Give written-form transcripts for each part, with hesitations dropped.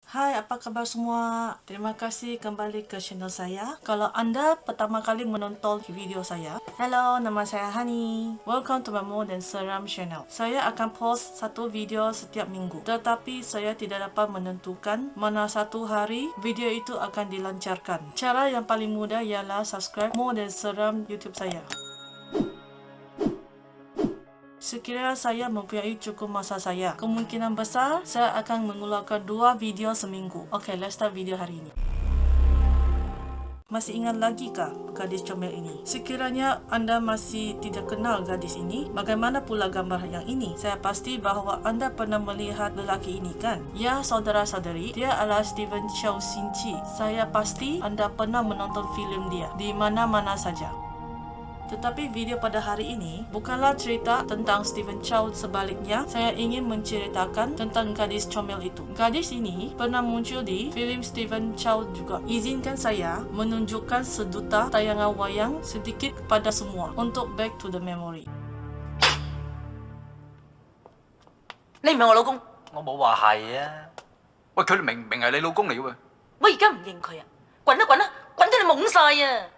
Hai, apa kabar semua? Terima kasih kembali ke channel saya. Kalau Anda pertama kali menonton video saya, hello, nama saya Hani. Welcome to my More Than Seram channel. Saya akan post satu video setiap minggu, tetapi saya tidak dapat menentukan mana satu hari video itu akan dilancarkan. Cara yang paling mudah ialah subscribe More Than Seram YouTube saya. Sekiranya saya mempunyai cukup masa saya, kemungkinan besar saya akan mengeluarkan 2 video seminggu. Okay, let's start video hari ini. Masih ingat lagi kah gadis comel ini? Sekiranya Anda masih tidak kenal gadis ini, bagaimana pula gambar yang ini? Saya pasti bahawa Anda pernah melihat lelaki ini kan? Ya, saudara-saudari, dia adalah Stephen Chow Sin Chi. Saya pasti Anda pernah menonton filem dia di mana-mana saja. Tetapi video pada hari ini bukanlah cerita tentang Stephen Chow. Sebaliknya, saya ingin menceritakan tentang gadis comel itu. Gadis ini pernah muncul di filem Stephen Chow juga. Izinkan saya menunjukkan seduta tayangan wayang sedikit kepada semua untuk back to the memory. 你唔係我老公，我冇話係啊！喂，佢明明係你老公嚟嘅喎。我而家唔認佢啊！滾啦滾啦，滾到你懵晒啊！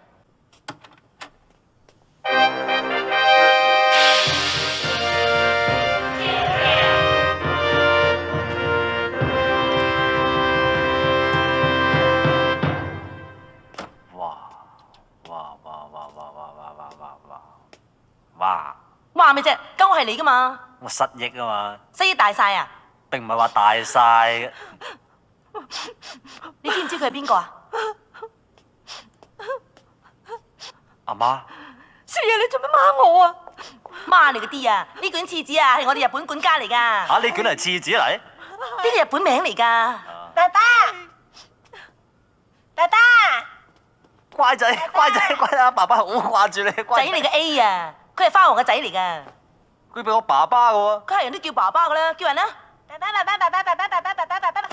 哇！話咩啫？鳩係你噶嘛？我失憶啊嘛，失憶大晒啊！並唔係話大晒。你知唔知佢係邊個啊？阿媽，四爺，你做咩罵我啊？罵你嗰啲啊！呢卷廁紙啊係我哋日本管家嚟噶。嚇呢卷係廁紙嚟？呢個日本名嚟噶。爸爸，爸爸，乖仔，乖仔，乖仔，爸爸好掛住你，仔乖嚟嘅 A 啊，佢係花王嘅仔嚟噶。佢俾我爸爸嘅喎。佢係人都叫爸爸噶啦，叫人啦。爸爸，爸爸，爸爸，爸爸，爸爸，爸爸，爸爸。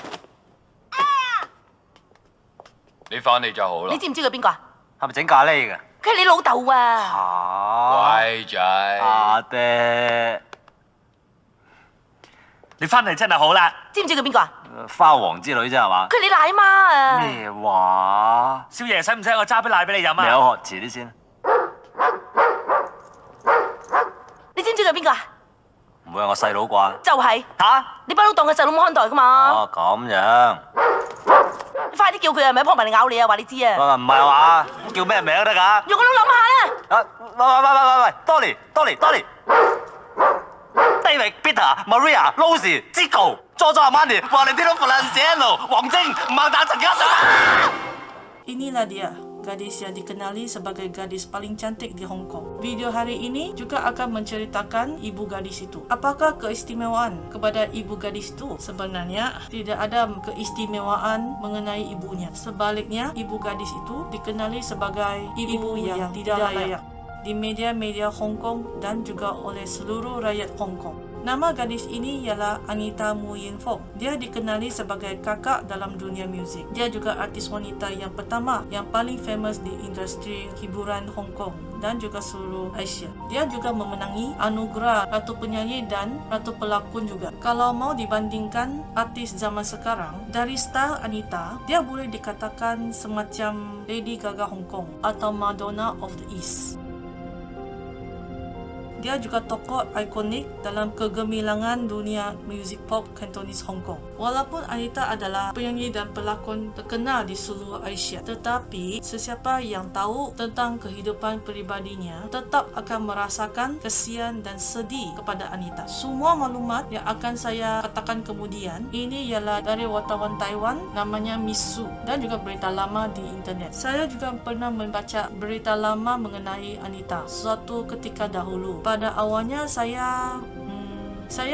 你翻嚟就好啦你。知唔知佢邊個啊？係咪整咖喱嘅？佢係你老豆啊！乖仔，阿爹，你翻嚟真係好啦。知唔知佢邊個啊？花王之類啫係嘛？佢係你奶媽啊！咩話？少爺，使唔使我揸杯奶俾你飲啊？你有學遲啲先，你知唔知佢邊個啊？唔會係我細佬啩？就係、嚇？你不嬲當佢細佬咁看待噶嘛？哦咁樣。你快啲叫佢啊，咪撲埋嚟咬你啊！話你知啊！唔係話叫咩名都得㗎？用個腦諗下啦！啊！喂，Tony、David、Peter、Maria、Lucy、Zico、Giorgio Armani、Valentino Feliciano、王晶、孟達、陳嘉上。Inilah dia, gadis yang dikenali sebagai gadis paling cantik di Hong Kong. Video hari ini juga akan menceritakan ibu gadis itu. Apakah keistimewaan kepada ibu gadis itu? Sebenarnya tidak ada keistimewaan mengenai ibunya. Sebaliknya, ibu gadis itu dikenali sebagai ibu yang tidak layak di media-media Hong Kong dan juga oleh seluruh rakyat Hong Kong. Nama gadis ini ialah Anita Mu Yin Fong. Dia dikenali sebagai kakak dalam dunia muzik. Dia juga artis wanita yang pertama yang paling famous di industri hiburan Hong Kong dan juga seluruh Asia. Dia juga memenangi anugerah Ratu Penyanyi dan Ratu Pelakon juga. Kalau mau dibandingkan artis zaman sekarang, dari style Anita, dia boleh dikatakan semacam Lady Gaga Hong Kong atau Madonna of the East. Dia juga tokoh ikonik dalam kegemilangan dunia muzik pop Cantonese Hong Kong. Walaupun Anita adalah penyanyi dan pelakon terkenal di seluruh Asia, tetapi sesiapa yang tahu tentang kehidupan peribadinya tetap akan merasakan kesian dan sedih kepada Anita. Semua maklumat yang akan saya katakan kemudian ini ialah dari wartawan Taiwan namanya Miss Su dan juga berita lama di internet. Saya juga pernah membaca berita lama mengenai Anita suatu ketika dahulu. Pada awalnya saya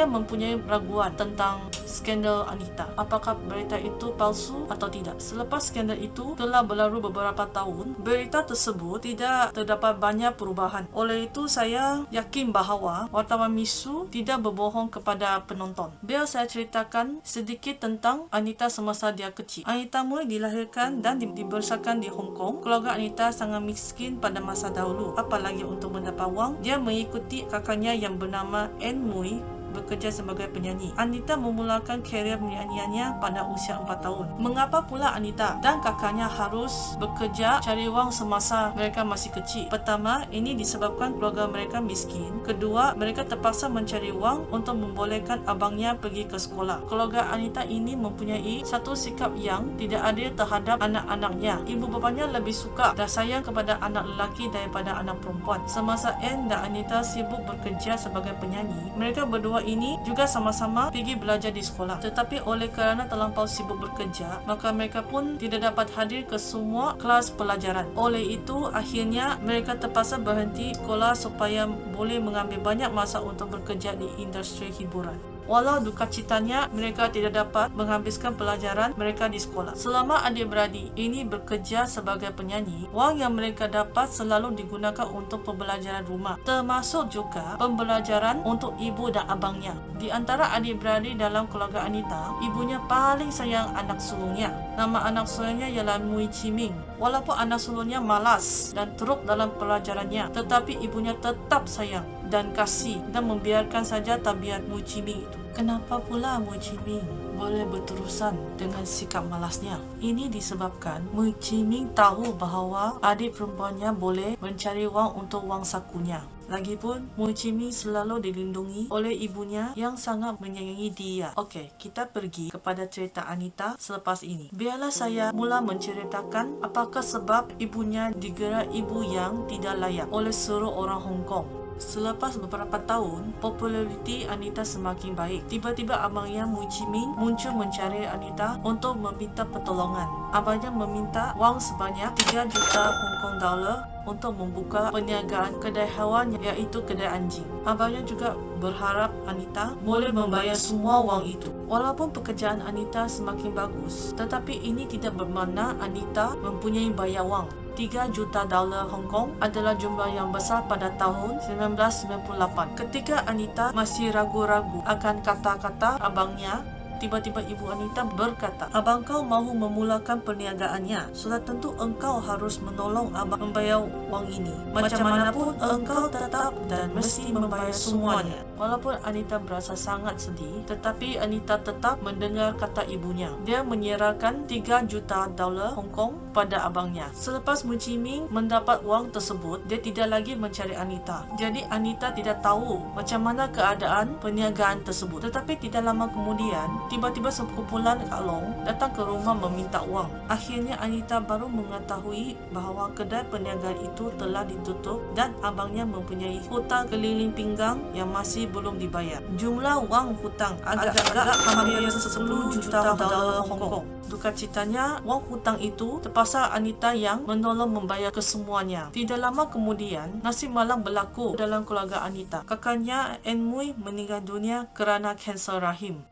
mempunyai raguan tentang skandal Anita. Apakah berita itu palsu atau tidak? Selepas skandal itu telah berlalu beberapa tahun, berita tersebut tidak terdapat banyak perubahan. Oleh itu saya yakin bahawa wartawan Misu tidak berbohong kepada penonton. Biar saya ceritakan sedikit tentang Anita semasa dia kecil. Anita Mui dilahirkan dan dibesarkan di Hong Kong. Keluarga Anita sangat miskin pada masa dahulu. Apalagi untuk mendapat wang, dia mengikuti kakaknya yang bernama Anne Mui bekerja sebagai penyanyi. Anita memulakan karier penyanyiannya pada usia 4 tahun. Mengapa pula Anita dan kakaknya harus bekerja cari wang semasa mereka masih kecil? Pertama, ini disebabkan keluarga mereka miskin. Kedua, mereka terpaksa mencari wang untuk membolehkan abangnya pergi ke sekolah. Keluarga Anita ini mempunyai satu sikap yang tidak adil terhadap anak-anaknya. Ibu bapanya lebih suka dan sayang kepada anak lelaki daripada anak perempuan. Semasa Anne dan Anita sibuk bekerja sebagai penyanyi, mereka berdua ini juga sama-sama pergi belajar di sekolah. Tetapi oleh kerana terlampau sibuk bekerja, maka mereka pun tidak dapat hadir ke semua kelas pelajaran. Oleh itu, akhirnya mereka terpaksa berhenti sekolah supaya boleh mengambil banyak masa untuk bekerja di industri hiburan. Walau duka citanya, mereka tidak dapat menghabiskan pelajaran mereka di sekolah. Selama adik-beradik ini bekerja sebagai penyanyi, wang yang mereka dapat selalu digunakan untuk pembelajaran rumah, termasuk juga pembelajaran untuk ibu dan abangnya. Di antara adik-beradik dalam keluarga Anita, ibunya paling sayang anak sulungnya. Nama anak sulungnya ialah Mui Chiming. Walaupun anak sulungnya malas dan teruk dalam pelajarannya, tetapi ibunya tetap sayang dan kasih dan membiarkan saja tabiat Mui Chiming itu. Kenapa pula Mui Chiming boleh berterusan dengan sikap malasnya? Ini disebabkan Mui Chiming tahu bahawa adik perempuannya boleh mencari wang untuk wang sakunya. Lagipun, Mui Chiming selalu dilindungi oleh ibunya yang sangat menyayangi dia. Okey, kita pergi kepada cerita Anita selepas ini. Biarlah saya mula menceritakan apakah sebab ibunya digelar ibu yang tidak layak oleh seluruh orang Hong Kong. Selepas beberapa tahun, populariti Anita semakin baik. Tiba-tiba abangnya Mui Chiming muncul mencari Anita untuk meminta pertolongan. Abangnya meminta wang sebanyak 3 juta Hong Kong dollar untuk membuka perniagaan kedai hewan iaitu kedai anjing. Abangnya juga berharap Anita boleh membayar semua wang itu. Walaupun pekerjaan Anita semakin bagus, tetapi ini tidak bermakna Anita mempunyai bayar wang. 3 juta dolar Hong Kong adalah jumlah yang besar pada tahun 1998. Ketika Anita masih ragu-ragu akan kata-kata abangnya, tiba-tiba ibu Anita berkata, "Abang kau mahu memulakan perniagaannya. Sudah tentu engkau harus menolong abang membayar wang ini. Macam manapun engkau tetap dan mesti membayar semuanya." Walaupun Anita berasa sangat sedih, tetapi Anita tetap mendengar kata ibunya. Dia menyerahkan 3 juta dolar Hong Kong pada abangnya. Selepas Mui Chiming mendapat wang tersebut, dia tidak lagi mencari Anita. Jadi Anita tidak tahu macam mana keadaan perniagaan tersebut. Tetapi tidak lama kemudian, tiba-tiba sekumpulan Kak Long datang ke rumah meminta wang. Akhirnya Anita baru mengetahui bahawa kedai perniagaan itu telah ditutup dan abangnya mempunyai hutang keliling pinggang yang masih belum dibayar. Jumlah wang hutang agak-agak hampir 10 juta dolar Hong Kong. Duka citanya, wang hutang itu terpaksa Anita yang menolong membayar kesemuanya. Tidak lama kemudian, nasib malang berlaku dalam keluarga Anita. Kakaknya Anne Mui meninggal dunia kerana kanser rahim.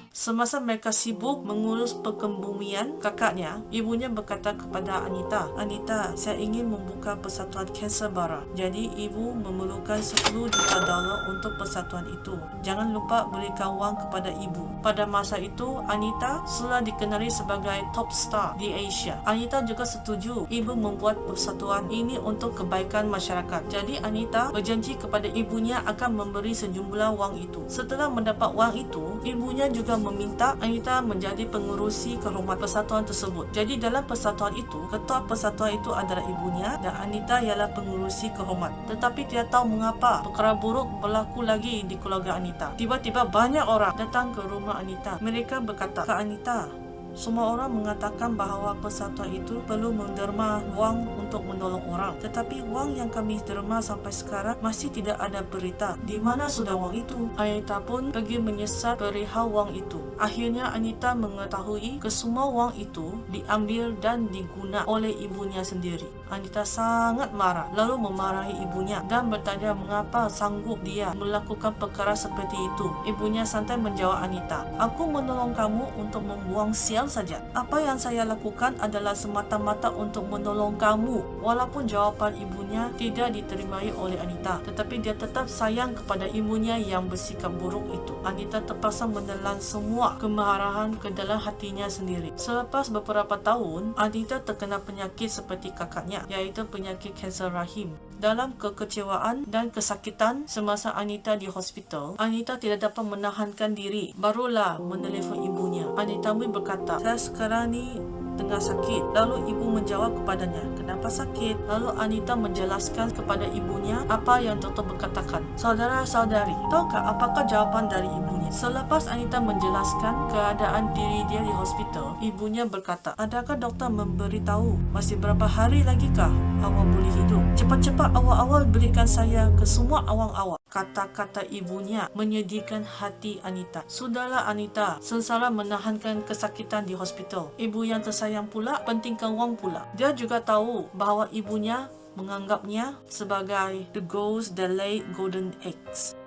Semasa mereka sibuk mengurus perkembumian kakaknya, ibunya berkata kepada Anita, "Anita, saya ingin membuka persatuan kanser bara. Jadi ibu memerlukan 10 juta dolar untuk persatuan itu. Jangan lupa berikan wang kepada ibu." Pada masa itu, Anita sudah dikenali sebagai top star di Asia. Anita juga setuju ibu membuat persatuan ini untuk kebaikan masyarakat. Jadi Anita berjanji kepada ibunya akan memberi sejumlah wang itu. Setelah mendapat wang itu, ibunya juga meminta Anita menjadi pengurusi kehormat persatuan tersebut. Jadi dalam persatuan itu, ketua persatuan itu adalah ibunya dan Anita ialah pengurusi kehormat. Tetapi tidak tahu mengapa perkara buruk berlaku lagi di keluarga Anita. Tiba-tiba banyak orang datang ke rumah Anita. Mereka berkata, "Kak Anita, semua orang mengatakan bahawa persatuan itu perlu menderma wang untuk menolong orang. Tetapi wang yang kami derma sampai sekarang masih tidak ada berita. Di mana sudah wang itu?" Anita pun pergi menyesal perihal wang itu. Akhirnya Anita mengetahui kesemua wang itu diambil dan diguna oleh ibunya sendiri. Anita sangat marah, lalu memarahi ibunya dan bertanya mengapa sanggup dia melakukan perkara seperti itu. Ibunya santai menjawab Anita, "Aku menolong kamu untuk membuang sial saja. Apa yang saya lakukan adalah semata-mata untuk menolong kamu." Walaupun jawapan ibunya tidak diterimai oleh Anita, tetapi dia tetap sayang kepada ibunya yang bersikap buruk itu. Anita terpaksa menelan semua kemarahan ke dalam hatinya sendiri. Selepas beberapa tahun, Anita terkena penyakit seperti kakaknya, iaitu penyakit kanser rahim. Dalam kekecewaan dan kesakitan semasa Anita di hospital, Anita tidak dapat menahankan diri. Barulah menelefon ibunya. Anita Mui berkata, "Saya sekarang ni tengah sakit." Lalu ibu menjawab kepadanya, "Kenapa sakit?" Lalu Anita menjelaskan kepada ibunya apa yang doktor berkatakan. Saudara-saudari, tahukah apakah jawapan dari ibunya? Selepas Anita menjelaskan keadaan diri dia di hospital, ibunya berkata, "Adakah doktor memberitahu masih berapa hari lagi kah awak boleh hidup? Cepat-cepat awal-awal berikan saya ke semua awang awak." Kata-kata ibunya menyedihkan hati Anita. Sudahlah Anita, sengsara menahankan kesakitan di hospital. Ibu yang tersayang pula pentingkan wang pula. Dia juga tahu bahawa ibunya menganggapnya sebagai the ghost that laid golden eggs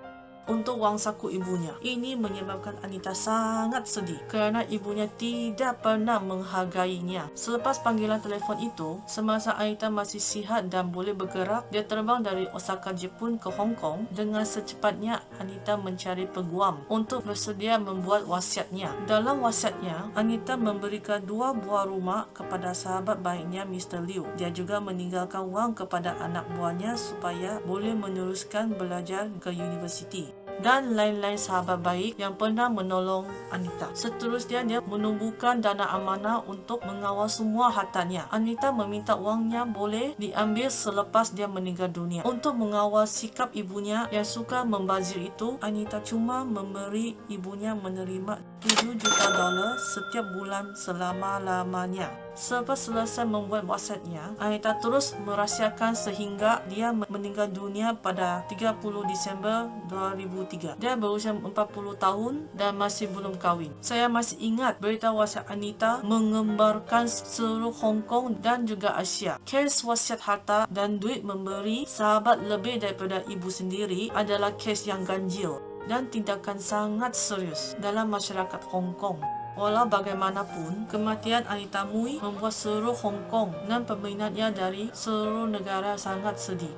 untuk wang saku ibunya. Ini menyebabkan Anita sangat sedih kerana ibunya tidak pernah menghargainya. Selepas panggilan telefon itu, semasa Anita masih sihat dan boleh bergerak, dia terbang dari Osaka, Jepun ke Hong Kong. Dengan secepatnya Anita mencari peguam untuk bersedia membuat wasiatnya. Dalam wasiatnya, Anita memberikan 2 buah rumah kepada sahabat baiknya Mr. Liu. Dia juga meninggalkan wang kepada anak buahnya supaya boleh meneruskan belajar ke universiti, dan lain-lain sahabat baik yang pernah menolong Anita. Seterusnya, dia menumbuhkan dana amanah untuk mengawal semua hartanya. Anita meminta wangnya boleh diambil selepas dia meninggal dunia. Untuk mengawal sikap ibunya yang suka membazir itu, Anita cuma memberi ibunya menerima $7 juta setiap bulan selama-lamanya. Selepas selesai membuat wasiatnya, Anita terus merahsiakan sehingga dia meninggal dunia pada 30 Disember 2003. Dia berusia 40 tahun dan masih belum kahwin. Saya masih ingat berita wasiat Anita mengembarkan seluruh Hong Kong dan juga Asia. Kes wasiat harta dan duit memberi sahabat lebih daripada ibu sendiri adalah kes yang ganjil dan tindakan sangat serius dalam masyarakat Hong Kong. Walau bagaimanapun, kematian Anita Mui membuat seluruh Hong Kong dan peminatnya dari seluruh negara sangat sedih.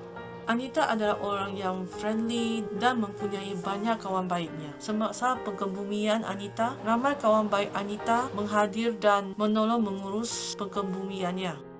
Anita adalah orang yang friendly dan mempunyai banyak kawan baiknya. Semasa pengkebumian Anita, ramai kawan baik Anita menghadir dan menolong mengurus pengkebumiannya.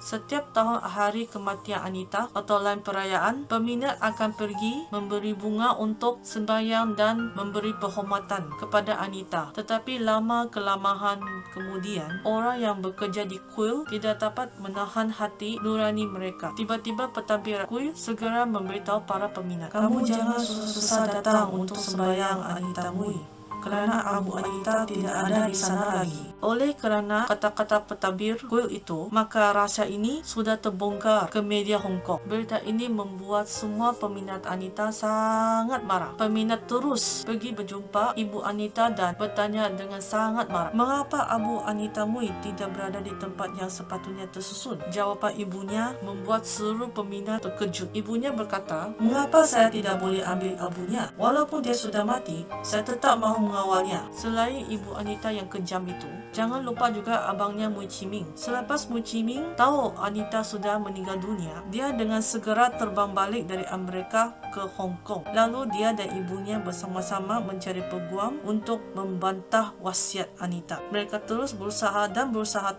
Setiap tahun hari kematian Anita atau lain perayaan, peminat akan pergi memberi bunga untuk sembahyang dan memberi penghormatan kepada Anita. Tetapi lama-kelamaan kemudian, orang yang bekerja di kuil tidak dapat menahan hati nurani mereka. Tiba-tiba pentadbir kuil segera memberitahu para peminat, "Kamu jangan susah-susah datang untuk sembahyang Anita Mui, kerana Abu Anita tidak ada di sana lagi." Oleh kerana kata-kata pentadbir kuil itu, maka rahsia ini sudah terbongkar ke media Hong Kong. Berita ini membuat semua peminat Anita sangat marah. Peminat terus pergi berjumpa Ibu Anita dan bertanya dengan sangat marah, "Mengapa Abu Anita Mui tidak berada di tempat yang sepatutnya tersusun?" Jawapan ibunya membuat seluruh peminat terkejut. Ibunya berkata, "Mengapa saya tidak boleh ambil abunya? Walaupun dia sudah mati, saya tetap mahu mengawalnya." Selain Ibu Anita yang kejam itu, jangan lupa juga abangnya Mui Chiming. Selepas Mui Chiming tahu Anita sudah meninggal dunia, dia dengan segera terbang balik dari Amerika ke Hong Kong. Lalu dia dan ibunya bersama-sama mencari peguam untuk membantah wasiat Anita. Mereka terus berusaha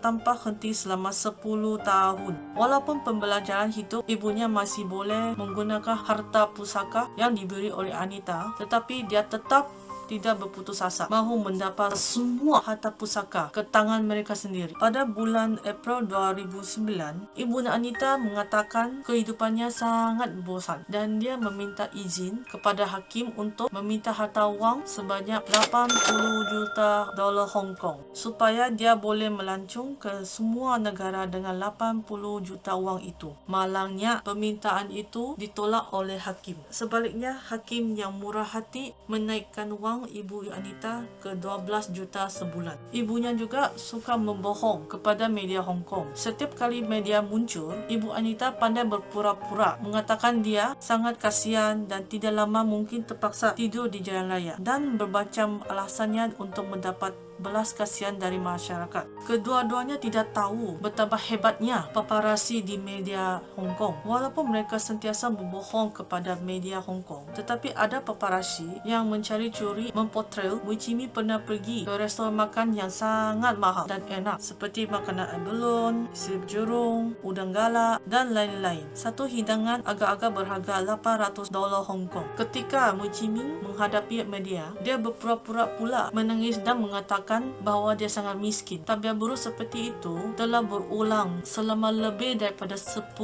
tanpa henti selama 10 tahun. Walaupun pembelajaran hidup ibunya masih boleh menggunakan harta pusaka yang diberi oleh Anita, tetapi dia tetap tidak berputus asa mahu mendapat semua harta pusaka ke tangan mereka sendiri. Pada bulan April 2009, Ibu Anita mengatakan kehidupannya sangat bosan dan dia meminta izin kepada hakim untuk meminta harta wang sebanyak $80 juta Hong Kong supaya dia boleh melancung ke semua negara dengan 80 juta wang itu. Malangnya, permintaan itu ditolak oleh hakim. Sebaliknya, hakim yang murah hati menaikkan wang Ibu Anita ke 12 juta sebulan. Ibunya juga suka membohong kepada media Hong Kong. Setiap kali media muncul, Ibu Anita pandai berpura-pura mengatakan dia sangat kasihan dan tidak lama mungkin terpaksa tidur di jalan raya dan bermacam alasannya untuk mendapat belas kasihan dari masyarakat. Kedua-duanya tidak tahu betapa hebatnya paparasi di media Hong Kong. Walaupun mereka sentiasa berbohong kepada media Hong Kong, tetapi ada paparasi yang mencari-curi memportray Wee Chi Mi pernah pergi ke restoran makan yang sangat mahal dan enak seperti makanan air belon, sirip jurung, udang galak dan lain-lain. Satu hidangan agak-agak berharga $800 Hong Kong. Ketika Wee Chi Mi menghadapi media, dia berpura-pura pula menangis dan mengatakan bahawa dia sangat miskin. Tabiat buruk seperti itu telah berulang selama lebih daripada 10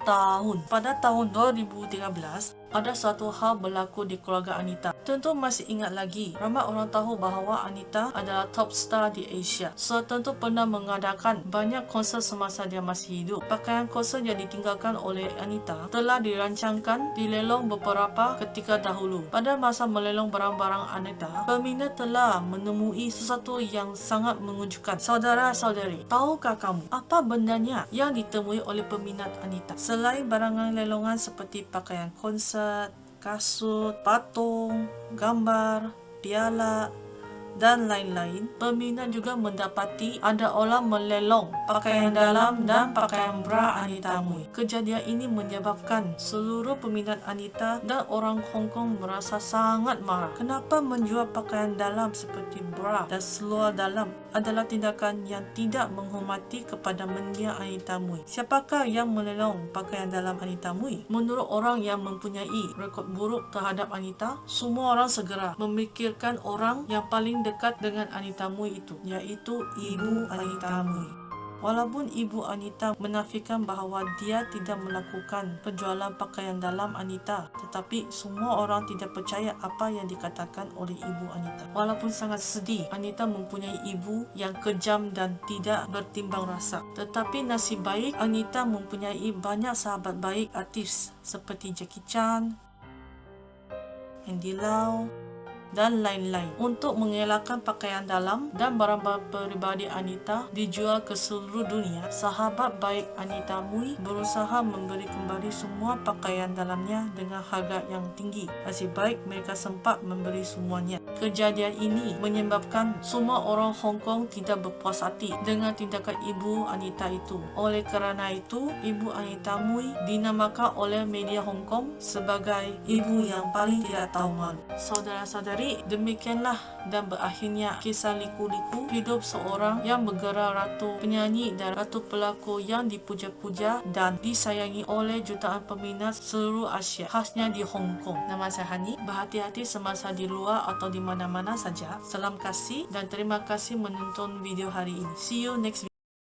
tahun. Pada tahun 2013, ada suatu hal berlaku di keluarga Anita. Tentu masih ingat lagi, ramai orang tahu bahawa Anita adalah top star di Asia. So tentu pernah mengadakan banyak konsert semasa dia masih hidup. Pakaian konsert yang ditinggalkan oleh Anita telah dirancangkan dilelong beberapa ketika dahulu. Pada masa melelong barang-barang Anita, peminat telah menemui sesuatu yang sangat mengejutkan. Saudara-saudari, tahukah kamu apa bendanya yang ditemui oleh peminat Anita? Selain barangan lelongan seperti pakaian konsert, kasut, patung, gambar, piala, dan lain-lain, peminat juga mendapati ada orang melelong pakaian dalam dan pakaian bra Anita Mui. Kejadian ini menyebabkan seluruh peminat Anita dan orang Hong Kong merasa sangat marah. Kenapa menjual pakaian dalam seperti bra dan seluar dalam adalah tindakan yang tidak menghormati kepada mendiang Anita Mui. Siapakah yang melelong pakaian dalam Anita Mui? Menurut orang yang mempunyai rekod buruk terhadap Anita, semua orang segera memikirkan orang yang paling dekat dengan Anita Mui itu, iaitu Ibu Anita Mui. Walaupun Ibu Anita menafikan bahawa dia tidak melakukan penjualan pakaian dalam Anita, tetapi semua orang tidak percaya apa yang dikatakan oleh Ibu Anita. Walaupun sangat sedih, Anita mempunyai ibu yang kejam dan tidak bertimbang rasa. Tetapi nasib baik, Anita mempunyai banyak sahabat baik artis seperti Jackie Chan, Andy Lau, dan lain-lain. Untuk mengelakkan pakaian dalam dan barang-barang peribadi Anita dijual ke seluruh dunia, sahabat baik Anita Mui berusaha memberi kembali semua pakaian dalamnya dengan harga yang tinggi. Nasib baik mereka sempat memberi semuanya. Kejadian ini menyebabkan semua orang Hong Kong tidak berpuas hati dengan tindakan Ibu Anita itu. Oleh kerana itu, Ibu Anita Mui dinamakan oleh media Hong Kong sebagai ibu yang paling tidak tahu malu. Saudara-saudari, demikianlah dan berakhirnya kisah liku-liku hidup seorang yang bergerak ratu penyanyi dan ratu pelakon yang dipuja-puja dan disayangi oleh jutaan peminat seluruh Asia, khasnya di Hong Kong. Nama saya Hani. Berhati-hati semasa di luar atau di mana-mana saja. Salam kasih dan terima kasih menonton video hari ini. See you next video.